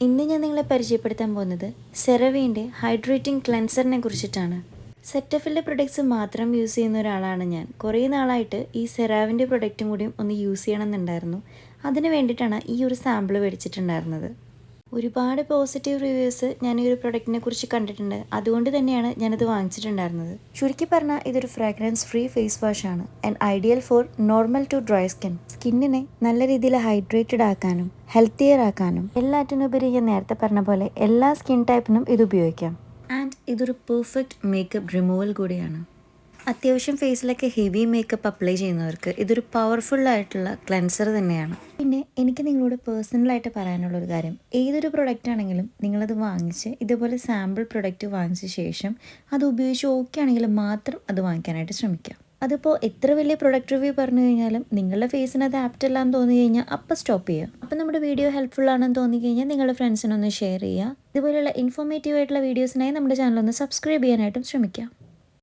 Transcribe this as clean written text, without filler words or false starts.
ഇന്ന് ഞാൻ നിങ്ങളെ പരിചയപ്പെടുത്താൻ പോകുന്നത് സെറവീൻ്റെ ഹൈഡ്രേറ്റിംഗ് ക്ലെൻസറിനെ കുറിച്ചിട്ടാണ്. സെറ്റഫിലിൻ്റെ പ്രൊഡക്ട്സ് മാത്രം യൂസ് ചെയ്യുന്ന ഒരാളാണ് ഞാൻ. കുറേ നാളായിട്ട് ഈ സെറാവിൻ്റെ പ്രൊഡക്റ്റും കൂടിയും ഒന്ന് യൂസ് ചെയ്യണമെന്നുണ്ടായിരുന്നു. അതിന് വേണ്ടിയിട്ടാണ് ഈ ഒരു സാമ്പിൾ മേടിച്ചിട്ടുണ്ടായിരുന്നത്. ഒരുപാട് പോസിറ്റീവ് റിവ്യൂസ് ഞാൻ ഈ ഒരു പ്രൊഡക്റ്റിനെ കുറിച്ച് കണ്ടിട്ടുണ്ട്. അതുകൊണ്ട് തന്നെയാണ് ഞാനത് വാങ്ങിച്ചിട്ടുണ്ടായിരുന്നത്. ചുരുക്കി പറഞ്ഞാൽ ഇതൊരു ഫ്രാഗ്രൻസ് ഫ്രീ ഫേസ് വാഷ് ആണ് and ideal for normal to dry സ്കിന്നിനെ നല്ല രീതിയിൽ ഹൈഡ്രേറ്റഡ് ആക്കാനും ഹെൽത്തിയർ ആക്കാനും എല്ലാറ്റിനുപരി ഞാൻ നേരത്തെ പറഞ്ഞ പോലെ എല്ലാ സ്കിൻ ടൈപ്പിനും ഇത് ഉപയോഗിക്കാം. ആൻഡ് ഇതൊരു പെർഫെക്റ്റ് മേക്കപ്പ് റിമൂവൽ കൂടിയാണ്. അത്യാവശ്യം ഫേസിലൊക്കെ ഹെവി മേക്കപ്പ് അപ്ലൈ ചെയ്യുന്നവർക്ക് ഇതൊരു പവർഫുള്ളായിട്ടുള്ള ക്ലെൻസർ തന്നെയാണ്. പിന്നെ എനിക്ക് നിങ്ങളോട് പേഴ്സണലായിട്ട് പറയാനുള്ളൊരു കാര്യം, ഏതൊരു പ്രൊഡക്റ്റ് ആണെങ്കിലും നിങ്ങളത് വാങ്ങിച്ച് ഇതുപോലെ സാമ്പിൾ പ്രൊഡക്റ്റ് വാങ്ങിച്ച ശേഷം അത് ഉപയോഗിച്ച് ഓക്കെ ആണെങ്കിൽ മാത്രം അത് വാങ്ങിക്കാനായിട്ട് ശ്രമിക്കുക. അതിപ്പോൾ എത്ര വലിയ പ്രൊഡക്റ്റ് റിവ്യൂ പറഞ്ഞു കഴിഞ്ഞാലും നിങ്ങളുടെ ഫേസിന് അത് ആപ്റ്റ് അല്ലാന്ന് തോന്നി കഴിഞ്ഞാൽ അപ്പം സ്റ്റോപ്പ് ചെയ്യുക. അപ്പം നമ്മുടെ വീഡിയോ ഹെൽപ്ഫുൾ ആണെന്ന് തോന്നി കഴിഞ്ഞാൽ നിങ്ങളുടെ ഫ്രണ്ട്സിനൊന്ന് ഷെയർ ചെയ്യുക. ഇതുപോലെയുള്ള ഇൻഫോർമേറ്റീവ് ആയിട്ടുള്ള വീഡിയോസിനായി നമ്മുടെ ചാനൽ ഒന്ന് സബ്സ്ക്രൈബ് ചെയ്യാനായിട്ടും ശ്രമിക്കുക.